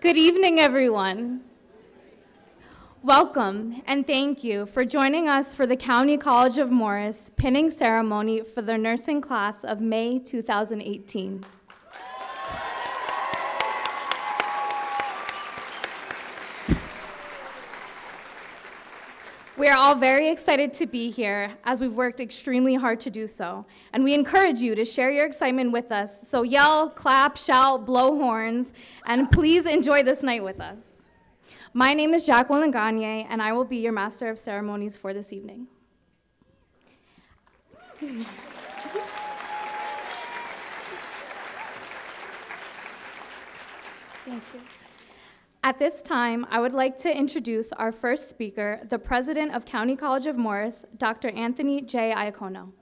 Good evening, everyone. Welcome and thank you for joining us for the County College of Morris pinning ceremony for the nursing class of May 2018. We are all very excited to be here as we've worked extremely hard to do so. And we encourage you to share your excitement with us. So yell, clap, shout, blow horns, and please enjoy this night with us. My name is Jacqueline Gagne, and I will be your Master of Ceremonies for this evening. Thank you. At this time, I would like to introduce our first speaker, the President of County College of Morris, Dr. Anthony J. Iacono.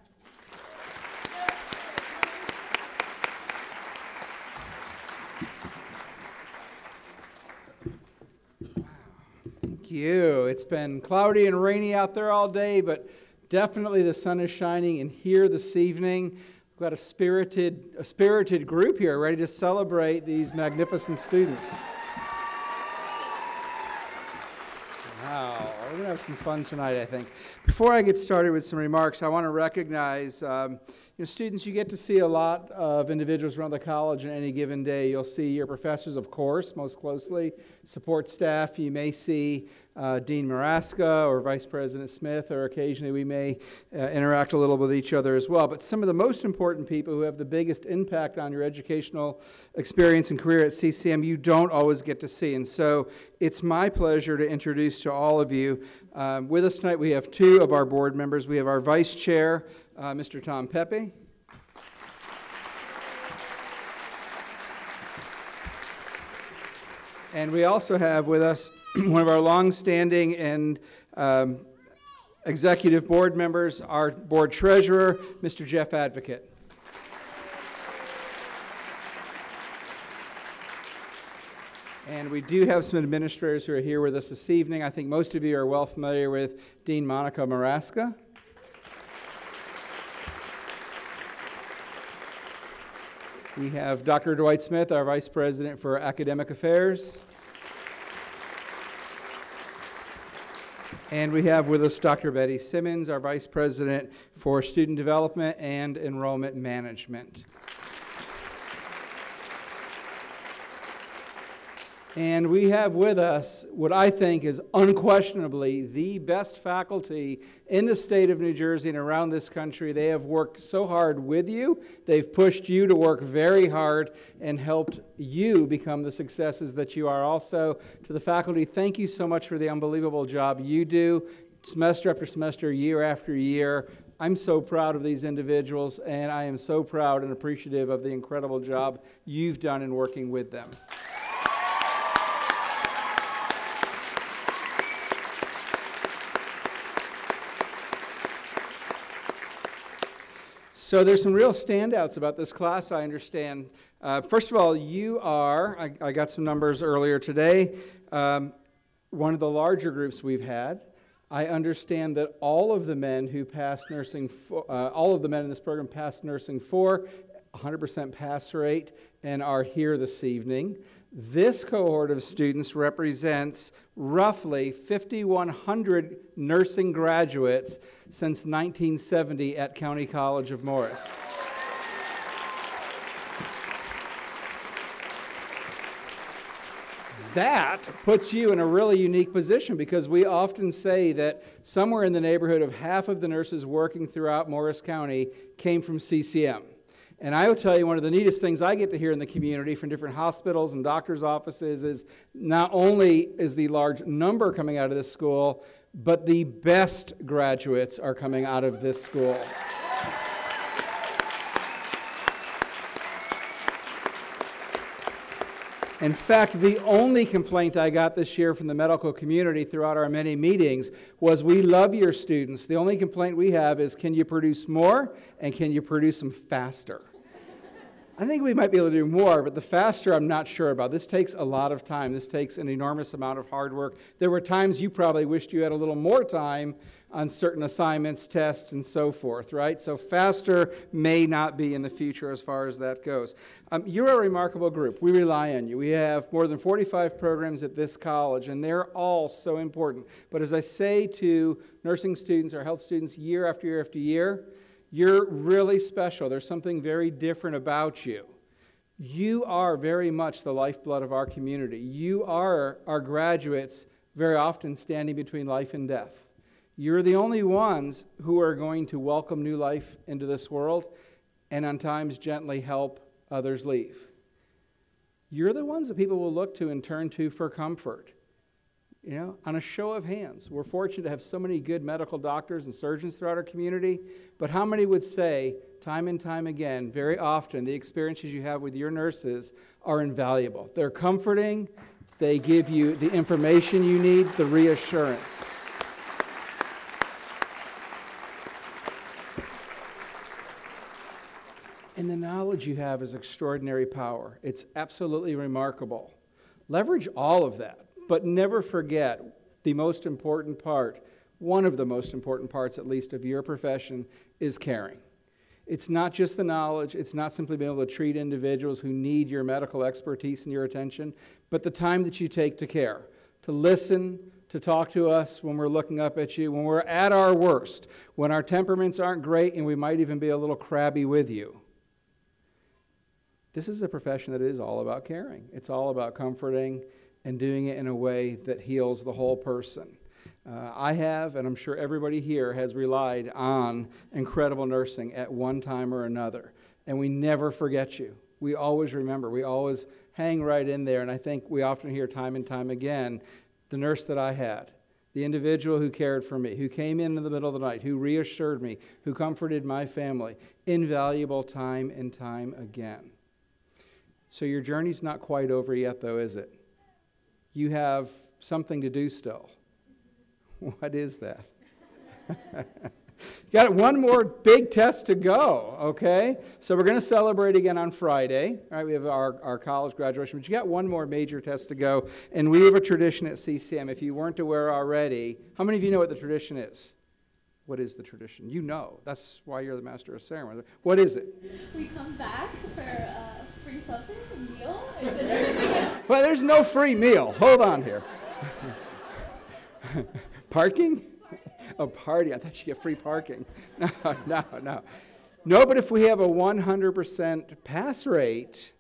Thank you. It's been cloudy and rainy out there all day, but definitely the sun is shining, and here this evening, we've got a spirited group here ready to celebrate these magnificent students. Wow, we're going to have some fun tonight, I think. Before I get started with some remarks, I want to recognize, students, you get to see a lot of individuals around the college on any given day. You'll see your professors, of course, most closely, support staff. You may see Dean Maraska or Vice President Smith, or occasionally we may interact a little with each other as well. But some of the most important people who have the biggest impact on your educational experience and career at CCM, you don't always get to see. And so it's my pleasure to introduce to all of you. With us tonight, we have two of our board members. We have our Vice Chair, Mr. Tom Pepe. And we also have with us one of our long-standing and executive board members, our board treasurer, Mr. Jeff Advocate. And we do have some administrators who are here with us this evening. I think most of you are well familiar with Dean Monica Maraska. We have Dr. Dwight Smith, our Vice President for Academic Affairs. And we have with us Dr. Betty Simmons, our Vice President for Student Development and Enrollment Management. And we have with us what I think is unquestionably the best faculty in the state of New Jersey and around this country. They have worked so hard with you. They've pushed you to work very hard and helped you become the successes that you are. Also, to the faculty, thank you so much for the unbelievable job you do semester after semester, year after year. I'm so proud of these individuals, and I am so proud and appreciative of the incredible job you've done in working with them. So there's some real standouts about this class, I understand. First of all, you are, I got some numbers earlier today, one of the larger groups we've had. I understand that all of the men who passed nursing, all of the men in this program passed nursing 4, 100% pass rate, and are here this evening. This cohort of students represents roughly 5,100 nursing graduates since 1970 at County College of Morris. That puts you in a really unique position because we often say that somewhere in the neighborhood of half of the nurses working throughout Morris County came from CCM. And I will tell you, one of the neatest things I get to hear in the community from different hospitals and doctors' offices is not only is the large number coming out of this school, but the best graduates are coming out of this school. In fact, the only complaint I got this year from the medical community throughout our many meetings was, we love your students. The only complaint we have is, can you produce more and can you produce them faster? I think we might be able to do more, but the faster I'm not sure about. This takes a lot of time. This takes an enormous amount of hard work. There were times you probably wished you had a little more time on certain assignments, tests, and so forth, right? So faster may not be in the future as far as that goes. You're a remarkable group. We rely on you. We have more than 45 programs at this college, and they're all so important. But as I say to nursing students or health students year after year after year, you're really special. There's something very different about you. You are very much the lifeblood of our community. You are our graduates very often standing between life and death. You're the only ones who are going to welcome new life into this world and on times gently help others leave. You're the ones that people will look to and turn to for comfort. You know, on a show of hands, we're fortunate to have so many good medical doctors and surgeons throughout our community, but how many would say, time and time again, very often, the experiences you have with your nurses are invaluable. They're comforting, they give you the information you need, the reassurance. And the knowledge you have is extraordinary power. It's absolutely remarkable. Leverage all of that, but never forget the most important part, one of the most important parts at least of your profession, is caring. It's not just the knowledge, it's not simply being able to treat individuals who need your medical expertise and your attention, but the time that you take to care, to listen, to talk to us when we're looking up at you, when we're at our worst, when our temperaments aren't great and we might even be a little crabby with you. This is a profession that is all about caring. It's all about comforting and doing it in a way that heals the whole person. I have, and I'm sure everybody here has relied on incredible nursing at one time or another. And we never forget you. We always remember. We always hang right in there. And I think we often hear time and time again, the nurse that I had, the individual who cared for me, who came in the middle of the night, who reassured me, who comforted my family, invaluable time and time again. So your journey's not quite over yet, though, is it? You have something to do still. What is that? You got one more big test to go, okay? So we're going to celebrate again on Friday. All right, we have our college graduation, but you got one more major test to go. And we have a tradition at CCM. If you weren't aware already, how many of you know what the tradition is? What is the tradition? You know. That's why you're the master of ceremony. What is it? We come back for free something, a meal, or dinner. Well, there's no free meal. Hold on here. Parking? Oh, party. I thought you get free parking. No. No, but if we have a 100% pass rate,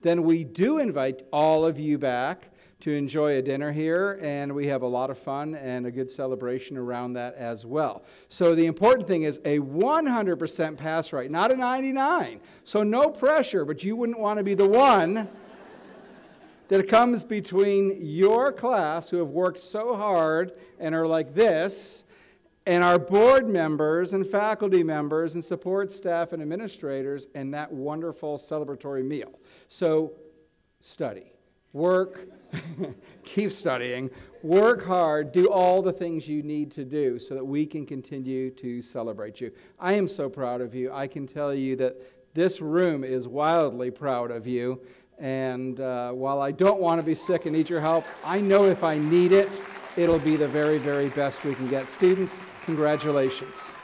then we do invite all of you back to enjoy a dinner here, and we have a lot of fun and a good celebration around that as well. So the important thing is a 100% pass rate, not a 99. So no pressure, but you wouldn't want to be the one that comes between your class who have worked so hard and are like this, and our board members and faculty members and support staff and administrators and that wonderful celebratory meal. So study, work, keep studying, work hard, do all the things you need to do so that we can continue to celebrate you. I am so proud of you. I can tell you that this room is wildly proud of you. And while I don't want to be sick and need your help, I know if I need it, it'll be the very, very best we can get. Students, congratulations.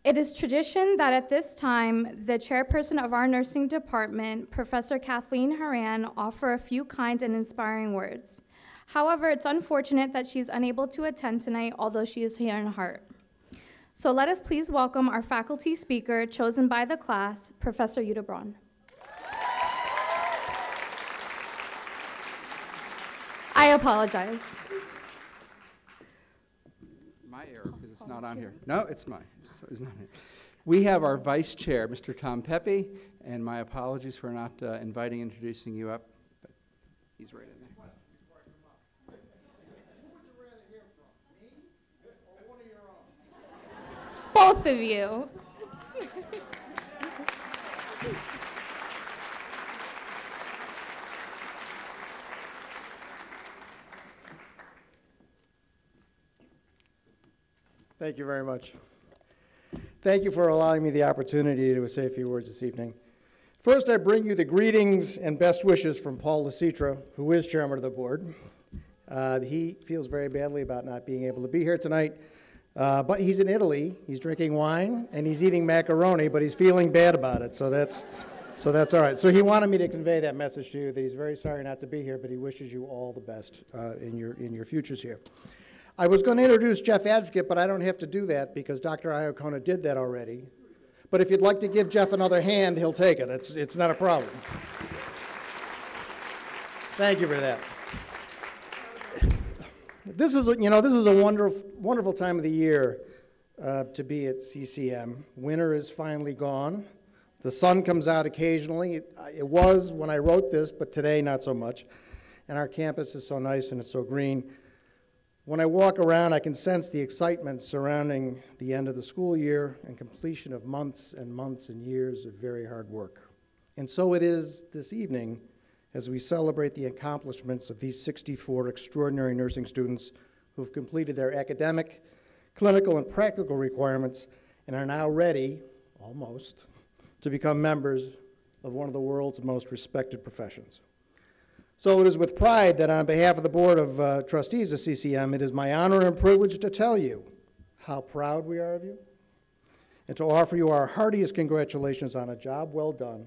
It is tradition that at this time, the chairperson of our nursing department, Professor Kathleen Haran, offer a few kind and inspiring words. However, it's unfortunate that she's unable to attend tonight, although she is here in heart. So let us please welcome our faculty speaker, chosen by the class, Professor Yuta Braun. I apologize. My error, because it's not on here. No, it's mine. It's not here. We have our vice chair, Mr. Tom Pepe, and my apologies for not inviting and introducing you up, but he's right in there. Both of you. Thank you very much. Thank you for allowing me the opportunity to say a few words this evening. First, I bring you the greetings and best wishes from Paul LeCitra, who is chairman of the board. He feels very badly about not being able to be here tonight, but he's in Italy. He's drinking wine and he's eating macaroni, but he's feeling bad about it, so that's all right. So he wanted me to convey that message to you, that he's very sorry not to be here, but he wishes you all the best in your futures here. I was going to introduce Jeff Advocate, but I don't have to do that because Dr. Iacona did that already. But if you'd like to give Jeff another hand, he'll take it. It's not a problem. Thank you for that. This is a wonderful time of the year to be at CCM. Winter is finally gone. The sun comes out occasionally. It was when I wrote this, but today not so much. And our campus is so nice and it's so green. When I walk around, I can sense the excitement surrounding the end of the school year and completion of months and months and years of very hard work. And so it is this evening as we celebrate the accomplishments of these 64 extraordinary nursing students who have completed their academic, clinical, and practical requirements and are now ready, almost, to become members of one of the world's most respected professions. So it is with pride that on behalf of the Board of Trustees of CCM, it is my honor and privilege to tell you how proud we are of you and to offer you our heartiest congratulations on a job well done,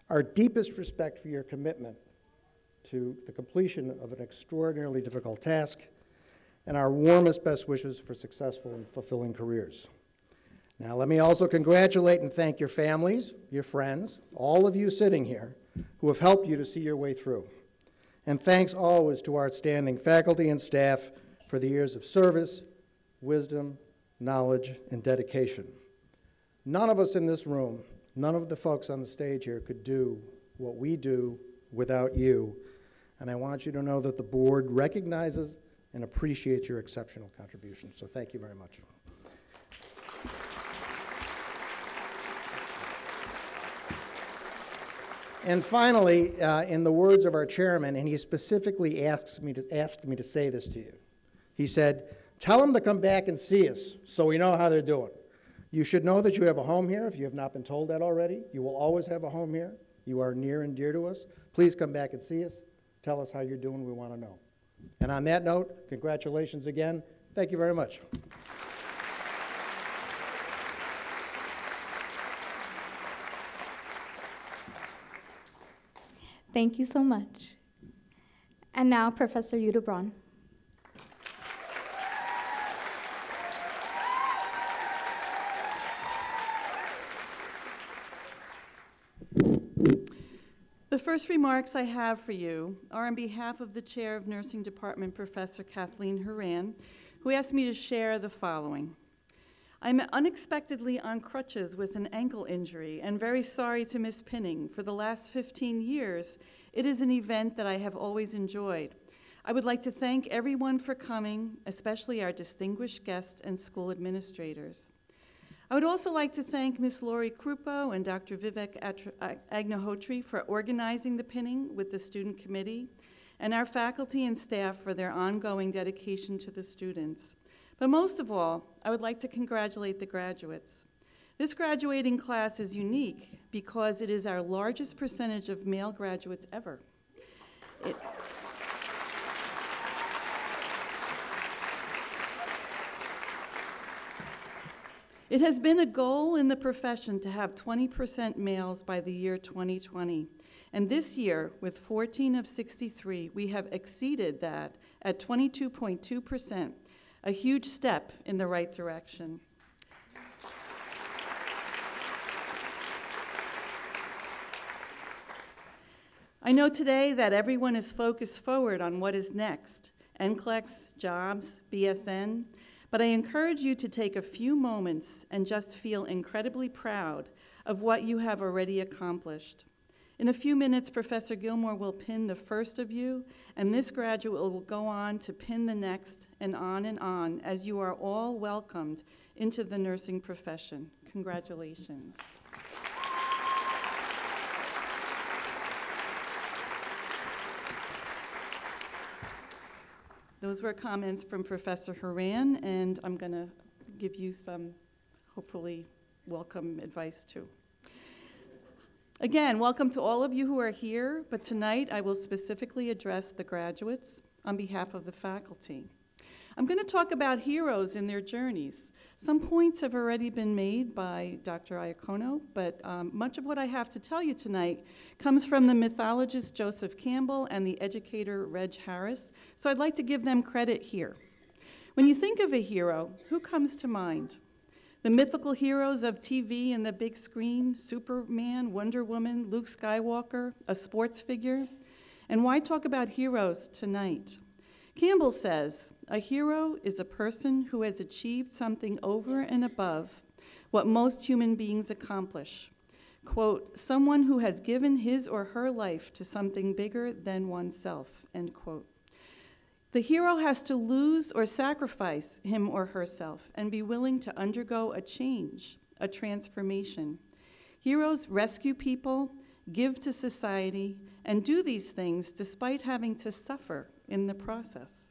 our deepest respect for your commitment to the completion of an extraordinarily difficult task, and our warmest best wishes for successful and fulfilling careers. Now let me also congratulate and thank your families, your friends, all of you sitting here who have helped you to see your way through. And thanks always to our outstanding faculty and staff for the years of service, wisdom, knowledge, and dedication. None of us in this room, none of the folks on the stage here could do what we do without you. And I want you to know that the board recognizes and appreciates your exceptional contributions. So thank you very much. And finally, in the words of our chairman, and he specifically asked me to say this to you, he said, tell them to come back and see us so we know how they're doing. You should know that you have a home here if you have not been told that already. You will always have a home here. You are near and dear to us. Please come back and see us. Tell us how you're doing. We want to know. And on that note, congratulations again. Thank you very much. Thank you so much. And now, Professor Yuta Braun. The first remarks I have for you are on behalf of the Chair of Nursing Department, Professor Kathleen Horan, who asked me to share the following. I'm unexpectedly on crutches with an ankle injury and very sorry to miss pinning. For the last 15 years, it is an event that I have always enjoyed. I would like to thank everyone for coming, especially our distinguished guests and school administrators. I would also like to thank Ms. Lori Krupo and Dr. Vivek Agnihotri for organizing the pinning with the student committee, and our faculty and staff for their ongoing dedication to the students. But most of all, I would like to congratulate the graduates. This graduating class is unique because it is our largest percentage of male graduates ever. It has been a goal in the profession to have 20% males by the year 2020. And this year, with 14 of 63, we have exceeded that at 22.2%, a huge step in the right direction. I know today that everyone is focused forward on what is next, NCLEX, jobs, BSN, but I encourage you to take a few moments and just feel incredibly proud of what you have already accomplished. In a few minutes, Professor Gilmore will pin the first of you, and this graduate will go on to pin the next, and on, as you are all welcomed into the nursing profession. Congratulations. Those were comments from Professor Horan, and I'm going to give you some, hopefully, welcome advice too. Again, welcome to all of you who are here, but tonight I will specifically address the graduates on behalf of the faculty. I'm going to talk about heroes in their journeys. Some points have already been made by Dr. Iacono, but much of what I have to tell you tonight comes from the mythologist Joseph Campbell and the educator Reg Harris, so I'd like to give them credit here. When you think of a hero, who comes to mind? The mythical heroes of TV and the big screen, Superman, Wonder Woman, Luke Skywalker, a sports figure? And why talk about heroes tonight? Campbell says, a hero is a person who has achieved something over and above what most human beings accomplish. Quote, someone who has given his or her life to something bigger than oneself, end quote. The hero has to lose or sacrifice him or herself and be willing to undergo a change, a transformation. Heroes rescue people, give to society, and do these things despite having to suffer in the process.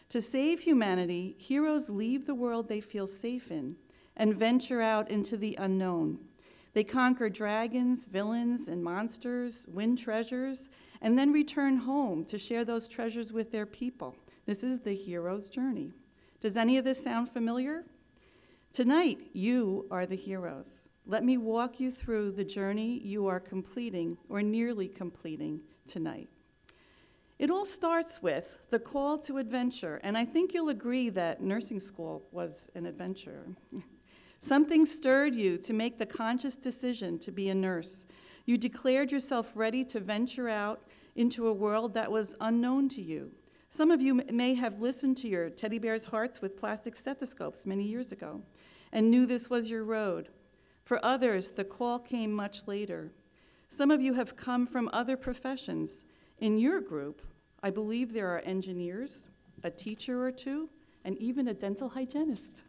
To save humanity, heroes leave the world they feel safe in and venture out into the unknown. They conquer dragons, villains, and monsters, win treasures, and then return home to share those treasures with their people. This is the hero's journey. Does any of this sound familiar? Tonight, you are the heroes. Let me walk you through the journey you are completing or nearly completing tonight. It all starts with the call to adventure, and I think you'll agree that nursing school was an adventure. Something stirred you to make the conscious decision to be a nurse. You declared yourself ready to venture out into a world that was unknown to you. Some of you may have listened to your teddy bear's hearts with plastic stethoscopes many years ago and knew this was your road. For others, the call came much later. Some of you have come from other professions. In your group, I believe there are engineers, a teacher or two, and even a dental hygienist.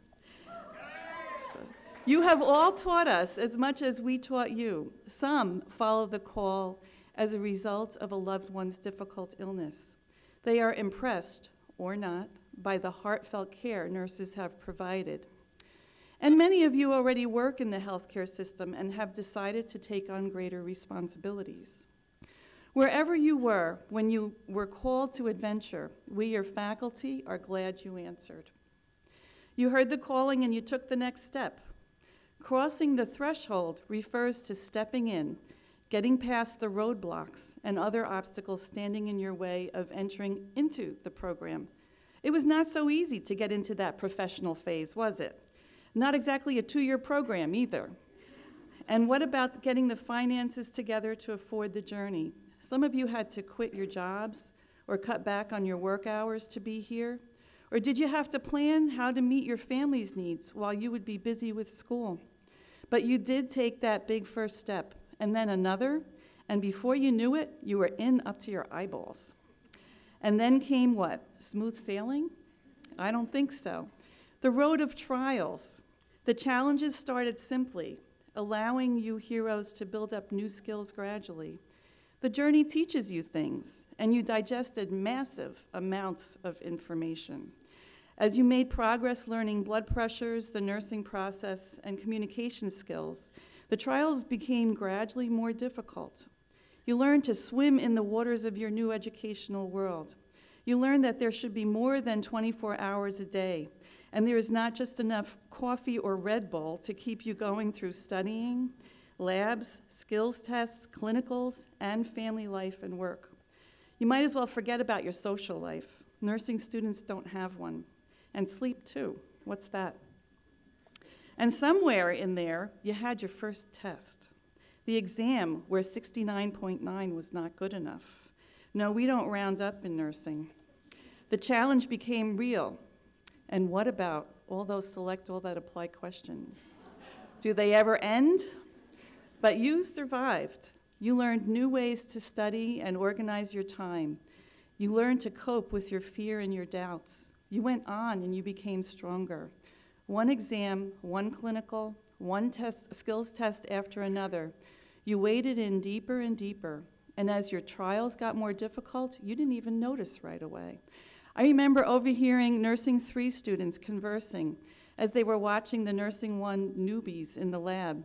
So, you have all taught us as much as we taught you. Some follow the call as a result of a loved one's difficult illness. They are impressed, or not, by the heartfelt care nurses have provided. And many of you already work in the healthcare system and have decided to take on greater responsibilities. Wherever you were when you were called to adventure, we, your faculty, are glad you answered. You heard the calling and you took the next step. Crossing the threshold refers to stepping in, getting past the roadblocks and other obstacles standing in your way of entering into the program. It was not so easy to get into that professional phase, was it? Not exactly a 2-year program either. And what about getting the finances together to afford the journey? Some of you had to quit your jobs or cut back on your work hours to be here. Or did you have to plan how to meet your family's needs while you would be busy with school? But you did take that big first step, and then another, and before you knew it, you were in up to your eyeballs. And then came what? Smooth sailing? I don't think so. The road of trials. The challenges started simply, allowing you heroes to build up new skills gradually. The journey teaches you things, and you digested massive amounts of information. As you made progress learning blood pressures, the nursing process, and communication skills, the trials became gradually more difficult. You learned to swim in the waters of your new educational world. You learned that there should be more than 24 hours a day, and there is not just enough coffee or Red Bull to keep you going through studying, labs, skills tests, clinicals, and family life and work. You might as well forget about your social life. Nursing students don't have one. And sleep too. What's that? And somewhere in there, you had your first test. The exam where 69.9 was not good enough. No, we don't round up in nursing. The challenge became real. And what about all those select all that apply questions? Do they ever end? But you survived. You learned new ways to study and organize your time. You learned to cope with your fear and your doubts. You went on and you became stronger. One exam, one clinical, one skills test after another. You waded in deeper and deeper. And as your trials got more difficult, you didn't even notice right away. I remember overhearing Nursing 3 students conversing as they were watching the Nursing One newbies in the lab.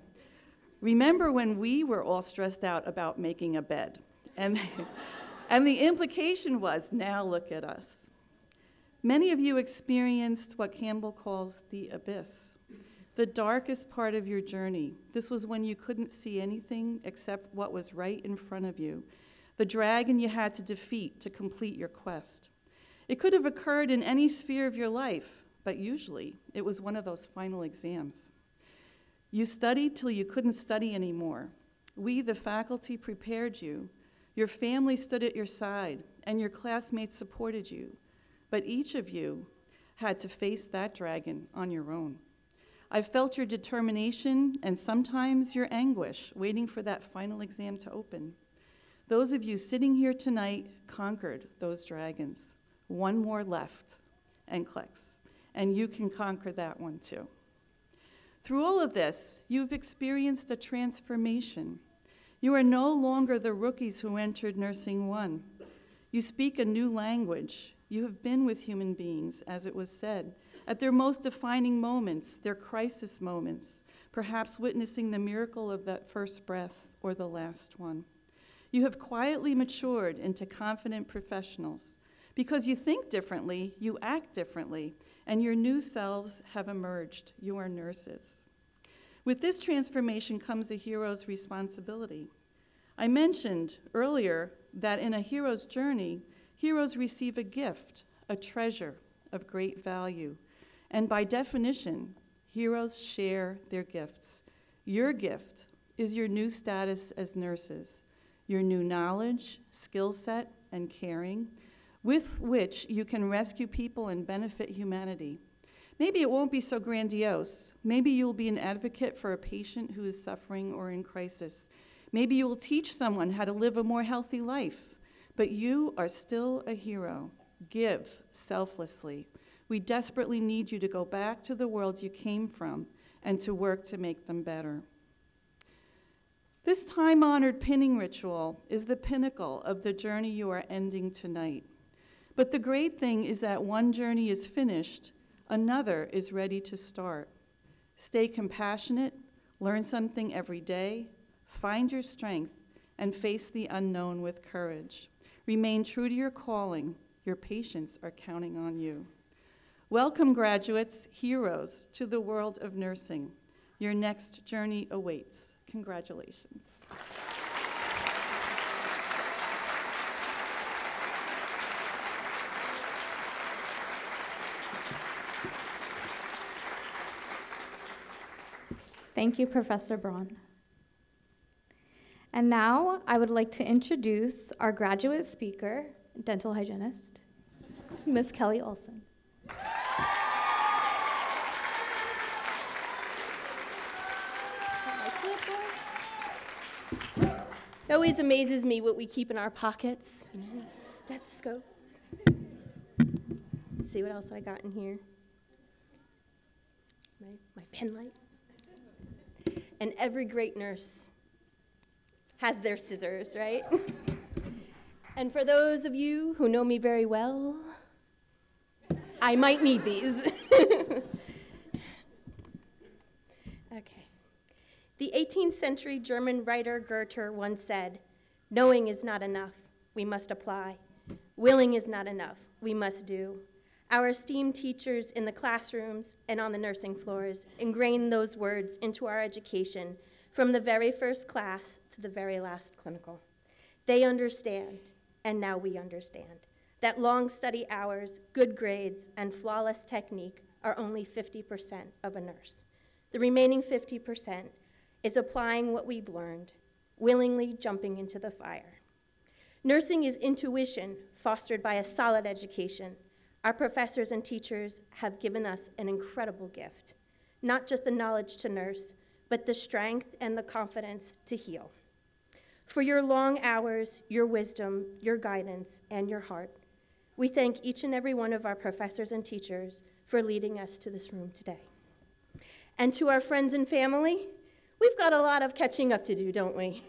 Remember when we were all stressed out about making a bed? And, and the implication was, now look at us. Many of you experienced what Campbell calls the abyss, the darkest part of your journey. This was when you couldn't see anything except what was right in front of you, the dragon you had to defeat to complete your quest. It could have occurred in any sphere of your life, but usually it was one of those final exams. You studied till you couldn't study anymore. We, the faculty, prepared you. Your family stood at your side, and your classmates supported you. But each of you had to face that dragon on your own. I felt your determination and sometimes your anguish waiting for that final exam to open. Those of you sitting here tonight conquered those dragons. One more left, and clicks. And you can conquer that one too. Through all of this, you've experienced a transformation. You are no longer the rookies who entered Nursing One. You speak a new language. You have been with human beings, as it was said, at their most defining moments, their crisis moments, perhaps witnessing the miracle of that first breath or the last one. You have quietly matured into confident professionals. Because you think differently, you act differently, and your new selves have emerged. You are nurses. With this transformation comes a hero's responsibility. I mentioned earlier that in a hero's journey, heroes receive a gift, a treasure of great value. And by definition, heroes share their gifts. Your gift is your new status as nurses, your new knowledge, skill set, and caring, with which you can rescue people and benefit humanity. Maybe it won't be so grandiose. Maybe you'll be an advocate for a patient who is suffering or in crisis. Maybe you will teach someone how to live a more healthy life. But you are still a hero. Give selflessly. We desperately need you to go back to the worlds you came from and to work to make them better. This time-honored pinning ritual is the pinnacle of the journey you are ending tonight. But the great thing is that one journey is finished, another is ready to start. Stay compassionate, learn something every day, find your strength, and face the unknown with courage. Remain true to your calling. Your patients are counting on you. Welcome, graduates, heroes, to the world of nursing. Your next journey awaits. Congratulations. Thank you, Professor Braun. And now I would like to introduce our graduate speaker, dental hygienist, Ms. Kelly Olson. It always amazes me what we keep in our pockets. Stethoscopes. Let's see what else I got in here. My pen light. And every great nurse has their scissors, right? And for those of you who know me very well, I might need these. Okay. The 18th century German writer Goethe once said, "Knowing is not enough, we must apply. Willing is not enough, we must do." Our esteemed teachers in the classrooms and on the nursing floors ingrained those words into our education from the very first class to the very last clinical. They understand, and now we understand, that long study hours, good grades, and flawless technique are only 50% of a nurse. The remaining 50% is applying what we've learned, willingly jumping into the fire. Nursing is intuition fostered by a solid education. Our professors and teachers have given us an incredible gift, not just the knowledge to nurse, but the strength and the confidence to heal. For your long hours, your wisdom, your guidance, and your heart, we thank each and every one of our professors and teachers for leading us to this room today. And to our friends and family, we've got a lot of catching up to do, don't we?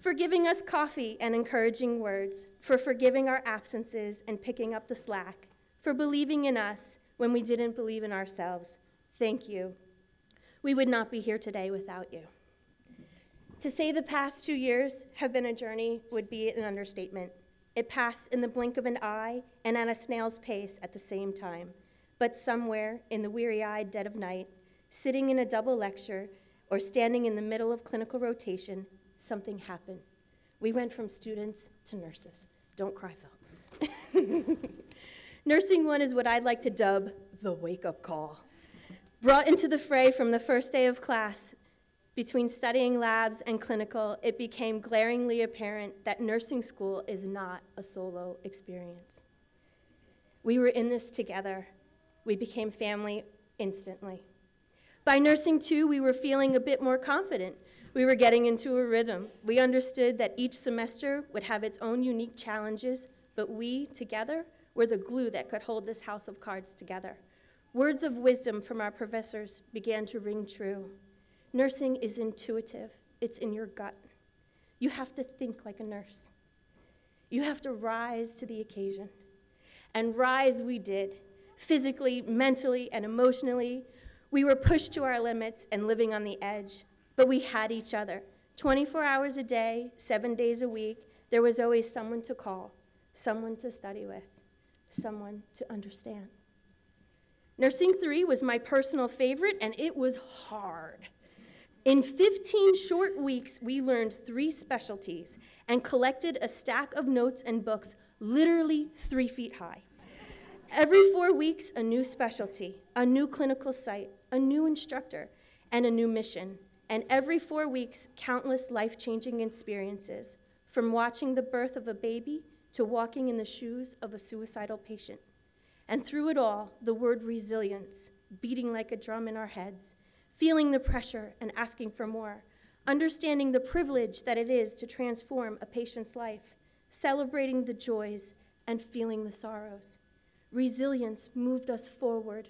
For giving us coffee and encouraging words, for forgiving our absences and picking up the slack, for believing in us when we didn't believe in ourselves. Thank you. We would not be here today without you. To say the past 2 years have been a journey would be an understatement. It passed in the blink of an eye and at a snail's pace at the same time. But somewhere in the weary-eyed dead of night, sitting in a double lecture or standing in the middle of clinical rotation, something happened. We went from students to nurses. Don't cry, Phil. Nursing 1 is what I'd like to dub the wake-up call. Brought into the fray from the first day of class, between studying labs and clinical, it became glaringly apparent that nursing school is not a solo experience. We were in this together. We became family instantly. By nursing 2, we were feeling a bit more confident. We were getting into a rhythm. We understood that each semester would have its own unique challenges, but we, together, were the glue that could hold this house of cards together. Words of wisdom from our professors began to ring true. Nursing is intuitive. It's in your gut. You have to think like a nurse. You have to rise to the occasion. And rise we did. Physically, mentally, and emotionally, we were pushed to our limits and living on the edge. But we had each other. 24 hours a day, 7 days a week, there was always someone to call, someone to study with, someone to understand. Nursing 3 was my personal favorite, and it was hard. In 15 short weeks, we learned 3 specialties and collected a stack of notes and books literally 3 feet high. Every 4 weeks, a new specialty, a new clinical site, a new instructor, and a new mission. And every 4 weeks, countless life-changing experiences, from watching the birth of a baby to walking in the shoes of a suicidal patient. And through it all, the word resilience, beating like a drum in our heads, feeling the pressure and asking for more, understanding the privilege that it is to transform a patient's life, celebrating the joys and feeling the sorrows. Resilience moved us forward,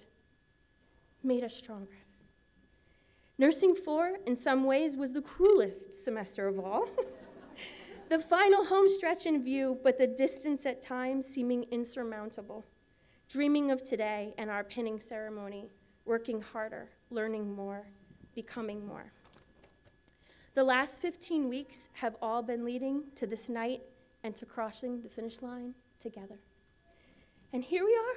made us stronger. Nursing 4, in some ways, was the cruelest semester of all. The final home stretch in view, but the distance at times seeming insurmountable. Dreaming of today and our pinning ceremony, working harder, learning more, becoming more. The last 15 weeks have all been leading to this night and to crossing the finish line together. And here we are.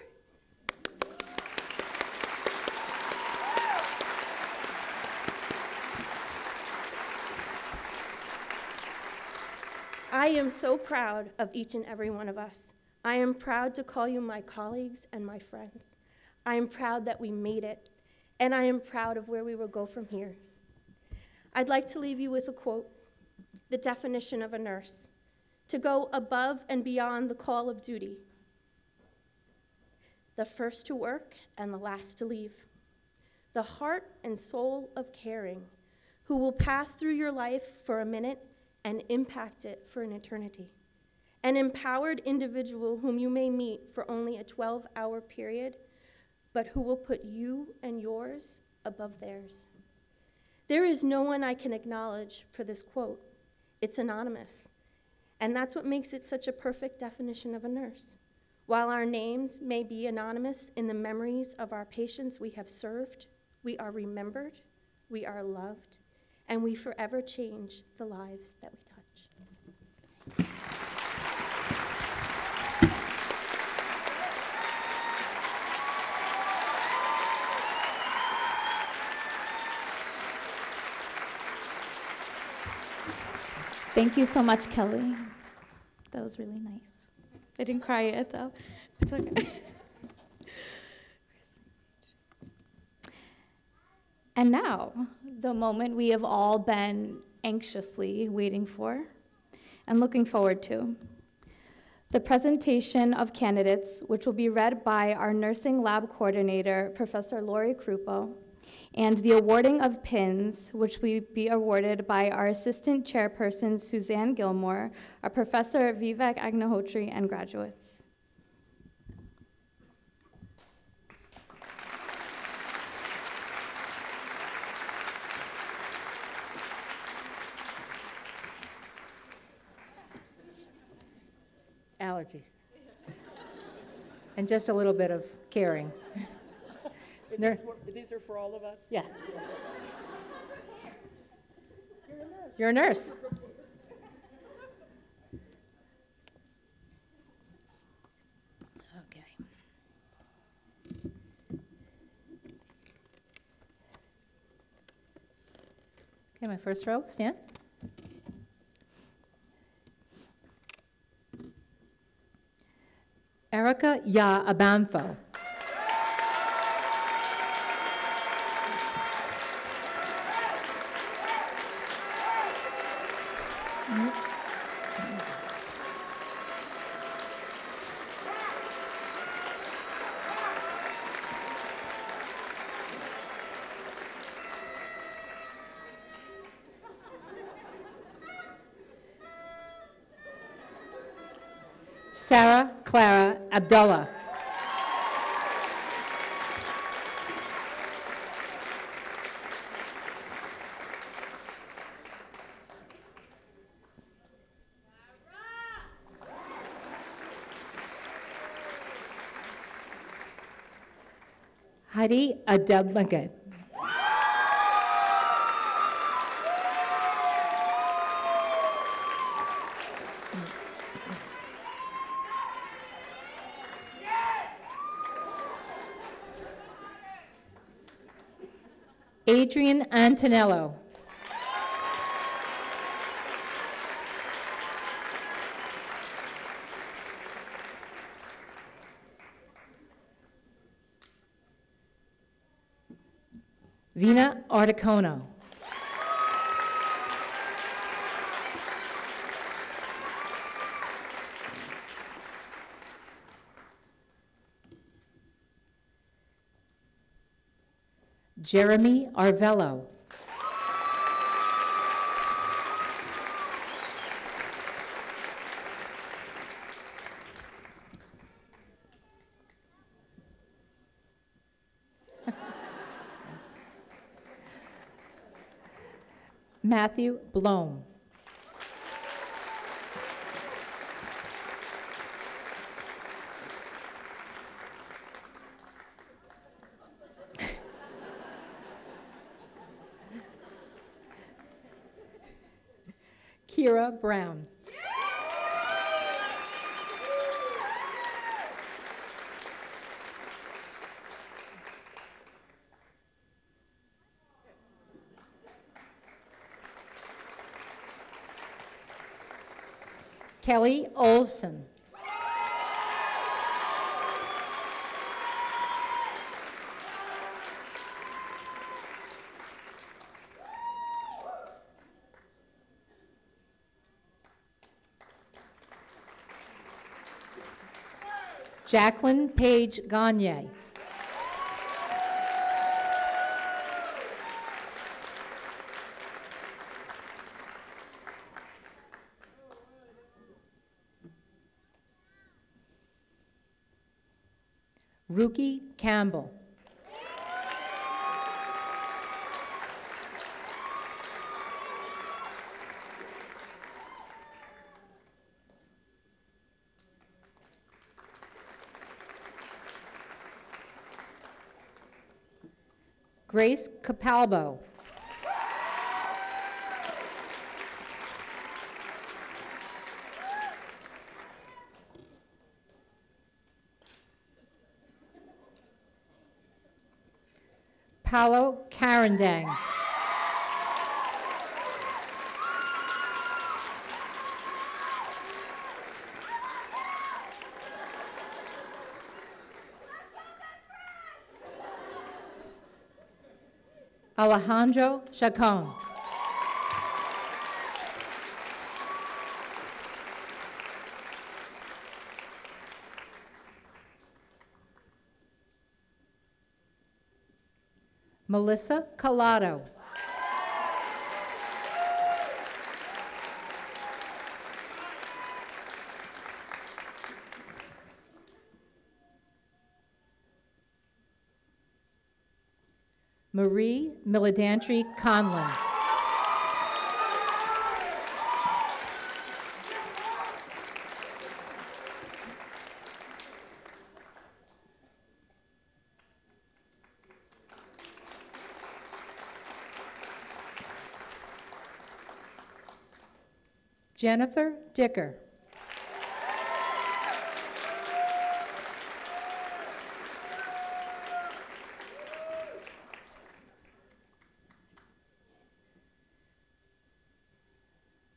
I am so proud of each and every one of us. I am proud to call you my colleagues and my friends. I am proud that we made it, and I am proud of where we will go from here. I'd like to leave you with a quote, the definition of a nurse: to go above and beyond the call of duty, the first to work and the last to leave, the heart and soul of caring, who will pass through your life for a minute and impact it for an eternity. An empowered individual whom you may meet for only a 12-hour period, but who will put you and yours above theirs. There is no one I can acknowledge for this quote. It's anonymous, and that's what makes it such a perfect definition of a nurse. While our names may be anonymous in the memories of our patients we have served, we are remembered, we are loved, and we forever change the lives that we touch. Thank you so much, Kelly. That was really nice. I didn't cry yet, though. It's okay. And now, the moment we have all been anxiously waiting for and looking forward to. The presentation of candidates, which will be read by our nursing lab coordinator, Professor Lori Krupo, and the awarding of pins, which will be awarded by our assistant chairperson, Suzanne Gilmore, our Professor Vivek Agnihotri, and graduates. Allergies. And just a little bit of caring. These are for all of us? Yeah. You're a nurse. Okay. Okay, my first row, stand. Erica Ya Abantho. Sarah Clara Abdullah. Heidi Adebmaget. Adrian Antonello. Vina Articono. Jeremy Arvello. Matthew Blome. Kira Brown. Kelly Olson. Jacqueline Page Gagne. Ruki Campbell. Grace Capalbo. Paolo Carandang. Alejandro Chacon. Melissa Collado. Marie Milidantri Conlon. Jennifer Dicker.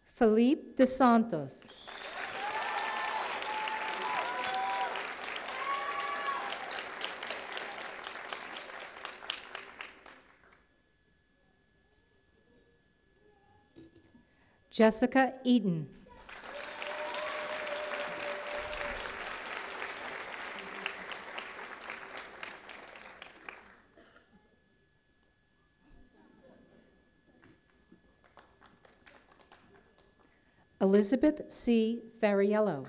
Felipe De Santos. Jessica Eden. Elizabeth C. Fariello.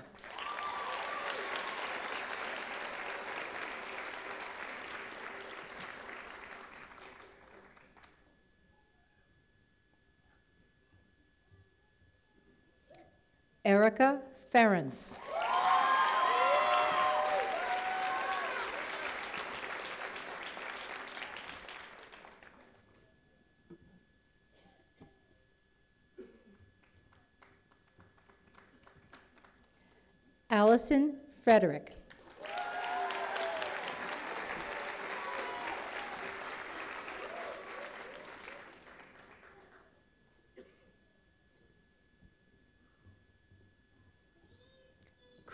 Erica Ference. Allison Frederick.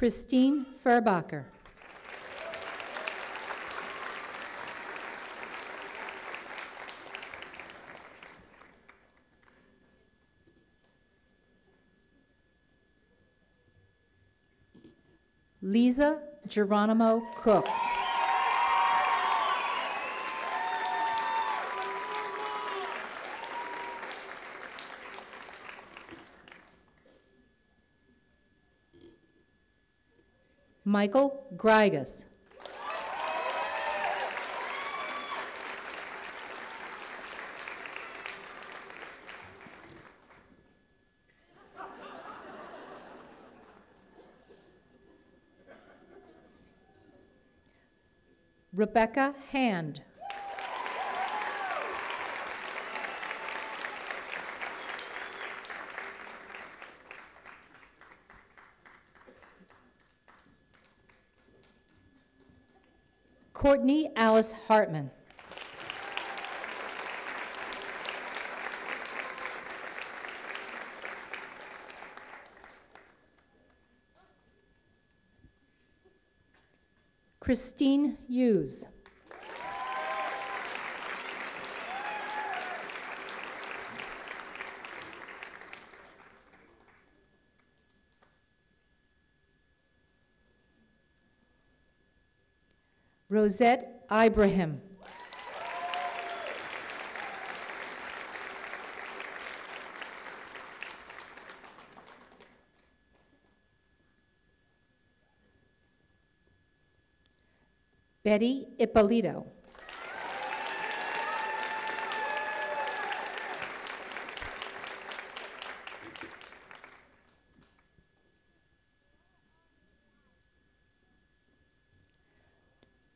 Christine Furbacher. Lisa Geronimo Cook. Michael Grigas. Rebecca Hand. Courtney Alice Hartman. Christine Hughes. Rosette Ibrahim. Betty Ippolito.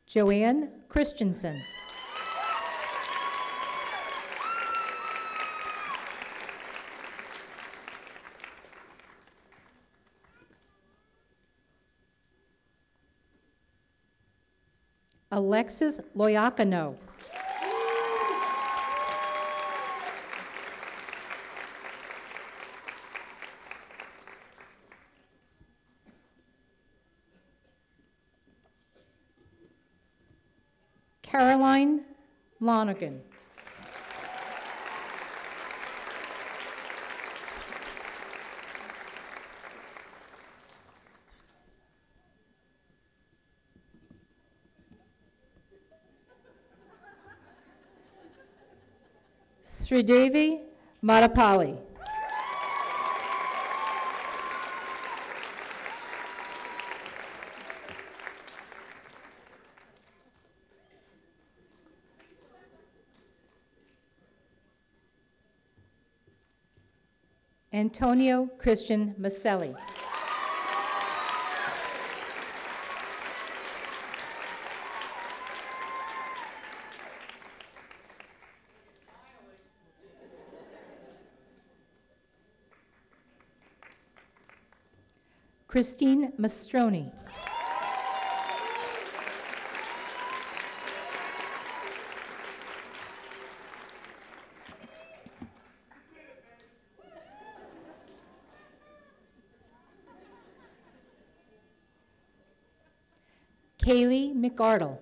Joanne Christensen. Alexis Loyacano. Caroline Lonergan. Sridevi Madapali. Antonio Christian Maselli. Christine Mastroni. Kaylee McArdle.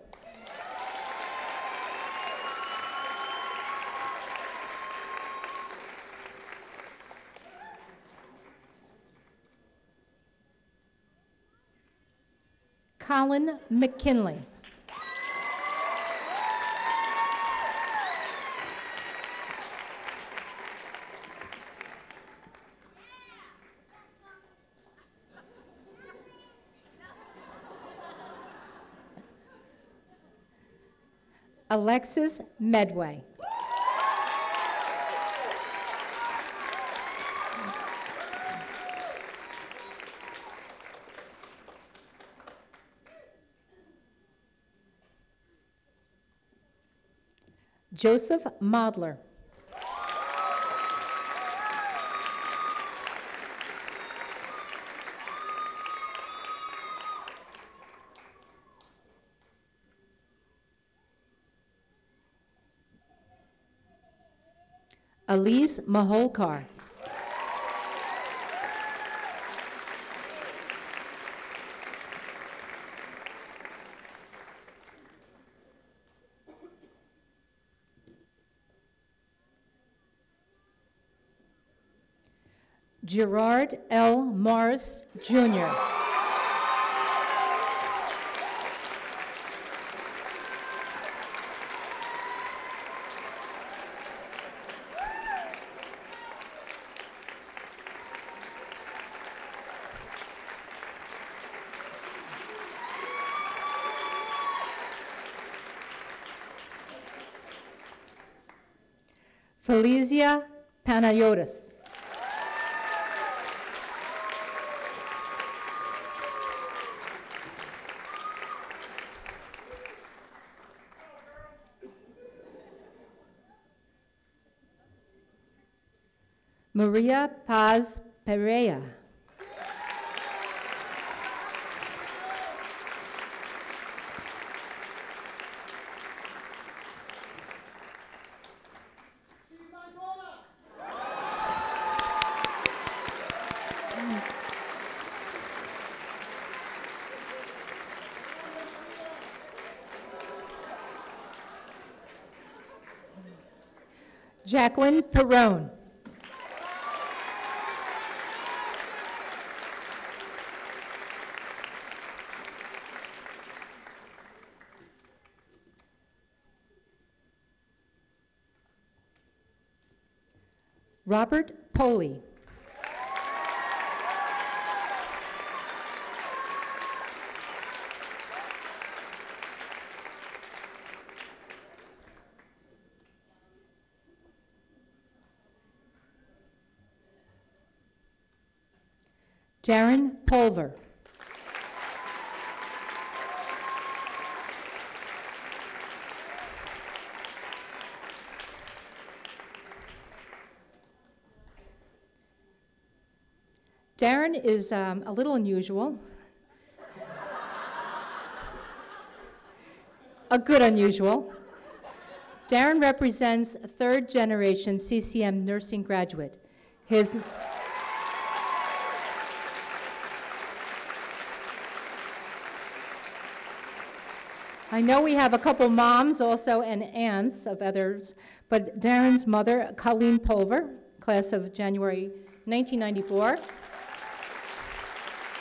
Colin McKinley. Alexis Medway. Joseph Modler. Elise Maholkar. Gerard L. Morris, Jr. Felicia Panayotis. Maria Paz Pereira. Jacqueline Perrone. Robert Poley. Darren Pulver. Darren is a little unusual. A good unusual. Darren represents a third-generation CCM nursing graduate. His I know we have a couple moms also and aunts of others, but Darren's mother, Colleen Pulver, class of January 1994.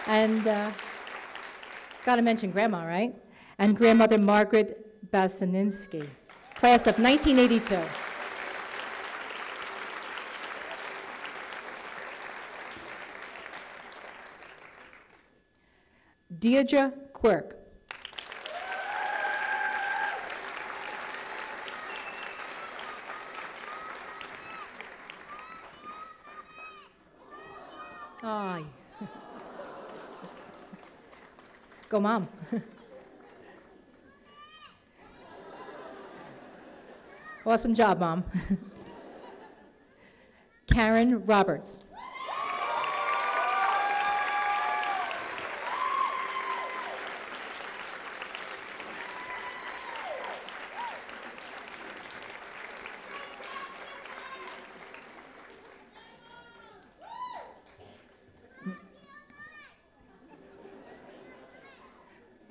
And got to mention Grandma, right? And grandmother Margaret Basaninsky, class of 1982. Deirdre Quirk. Aye. Go, Mom. Awesome job, Mom. Karen Roberts.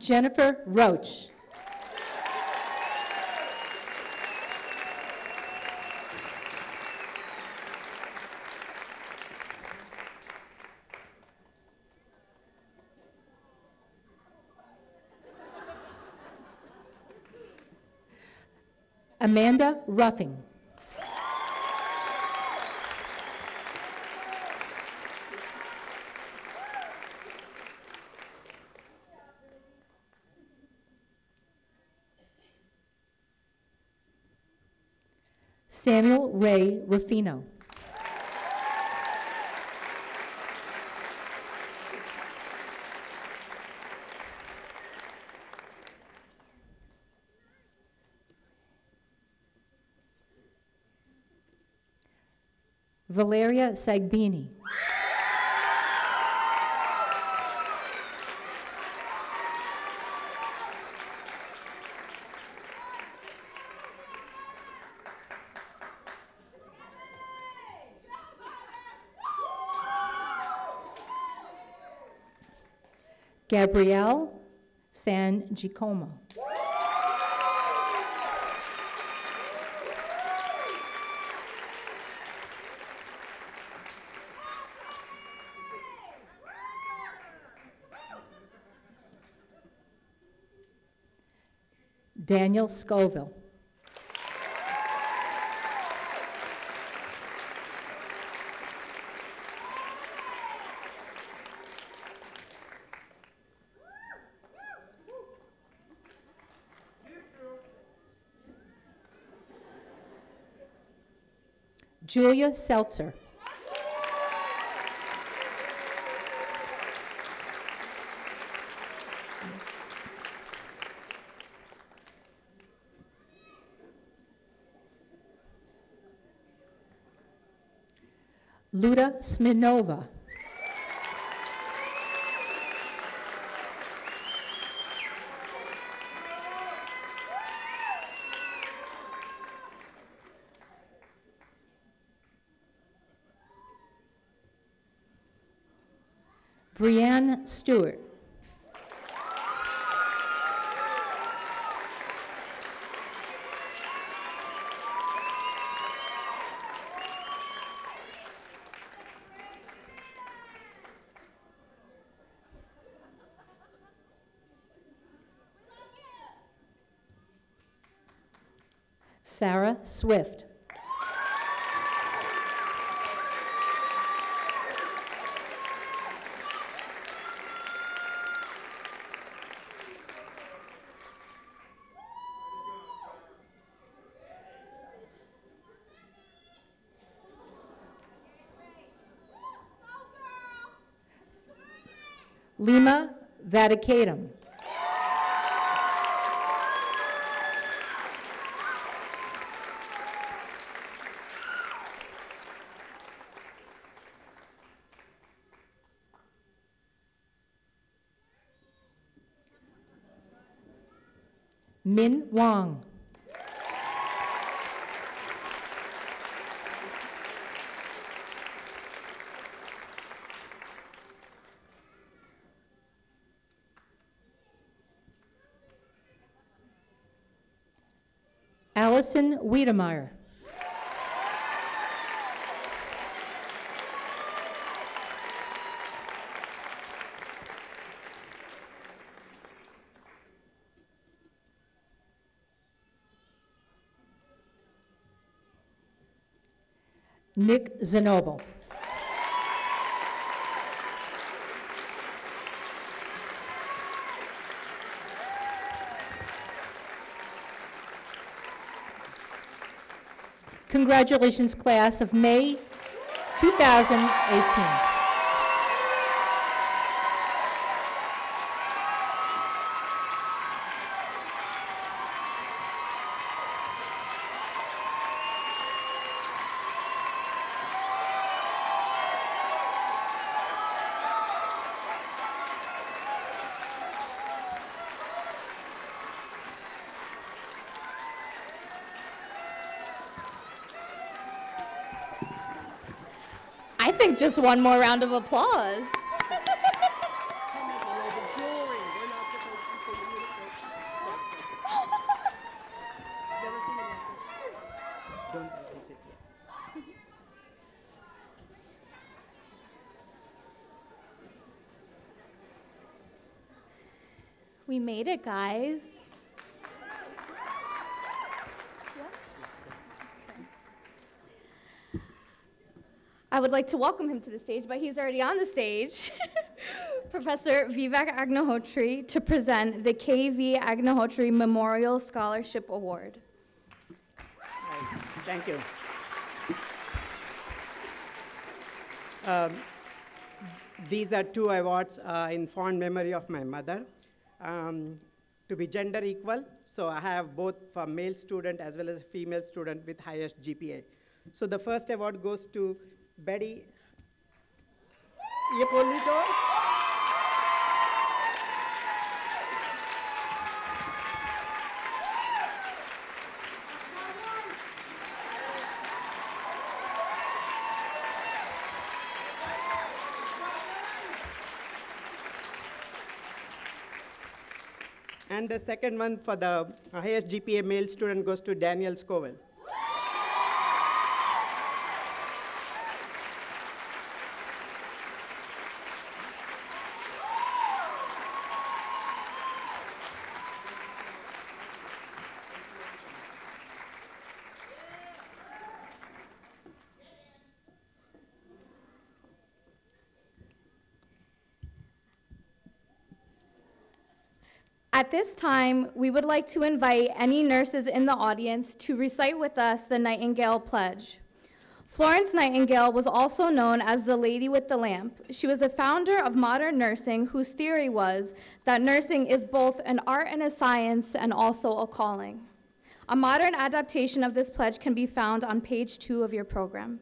Jennifer Roach. Amanda Ruffing. Samuel Ray Ruffino. Valeria Sagbini. Gabrielle San Giacomo. Daniel Scoville. Julia Seltzer. Luda Smirnova. Brianne Stewart. Sarah Swift. Lima Vaticatum. Min Wang. Allison Wiedemeyer. Nick Zanoble. Congratulations, class of May 2018. I think just one more round of applause. We made it, guys. I would like to welcome him to the stage, but he's already on the stage. Professor Vivek Agnihotri to present the K.V. Agnihotri Memorial Scholarship Award. Right. Thank you. These are two awards in fond memory of my mother. To be gender equal, so I have both for male student as well as female student with highest GPA. So the first award goes to Betty Iepolito. And the second one for the highest GPA male student goes to Daniel Scoville. At this time, we would like to invite any nurses in the audience to recite with us the Nightingale Pledge. Florence Nightingale was also known as the Lady with the Lamp. She was the founder of modern nursing, whose theory was that nursing is both an art and a science and also a calling. A modern adaptation of this pledge can be found on page 2 of your program.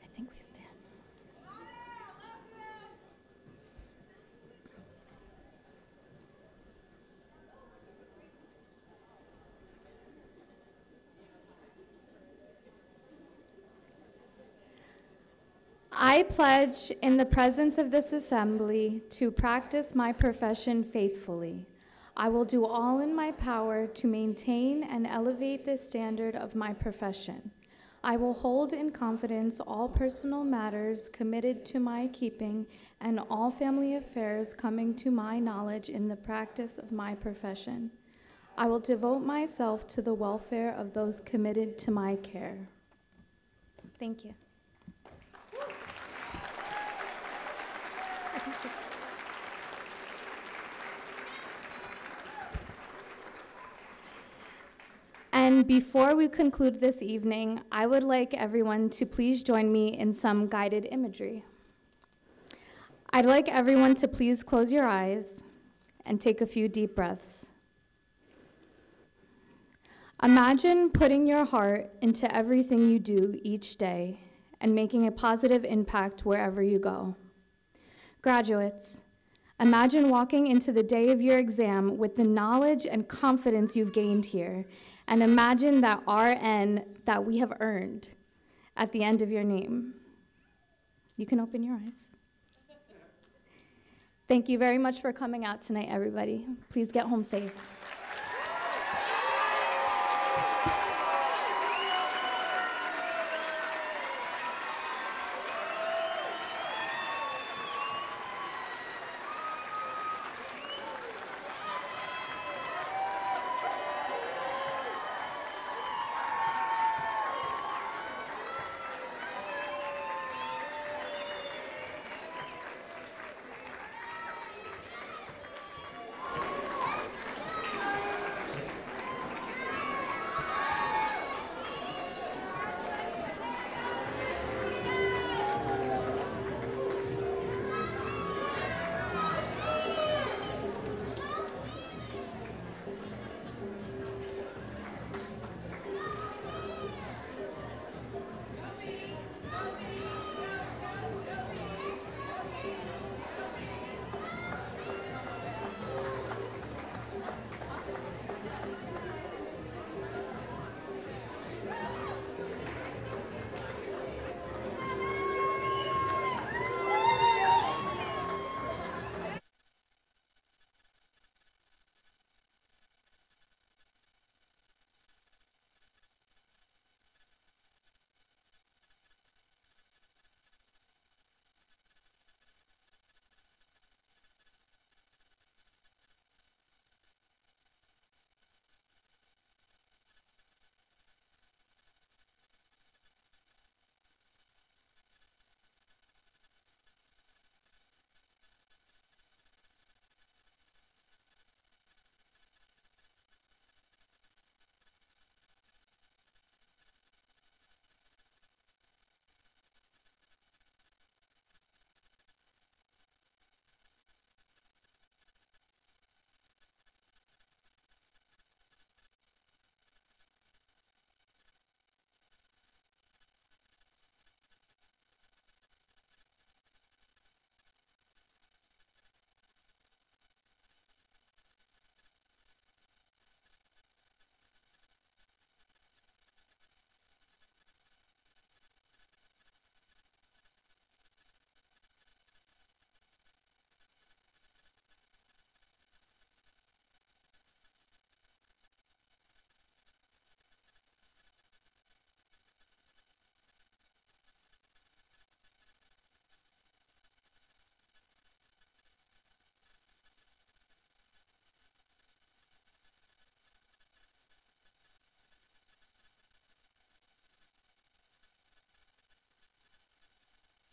I think we stand. I pledge in the presence of this assembly to practice my profession faithfully. I will do all in my power to maintain and elevate the standard of my profession. I will hold in confidence all personal matters committed to my keeping and all family affairs coming to my knowledge in the practice of my profession. I will devote myself to the welfare of those committed to my care. Thank you. And before we conclude this evening, I would like everyone to please join me in some guided imagery. I'd like everyone to please close your eyes and take a few deep breaths. Imagine putting your heart into everything you do each day and making a positive impact wherever you go. Graduates, imagine walking into the day of your exam with the knowledge and confidence you've gained here, and imagine that RN that we have earned at the end of your name. You can open your eyes. Thank you very much for coming out tonight, everybody. Please get home safe.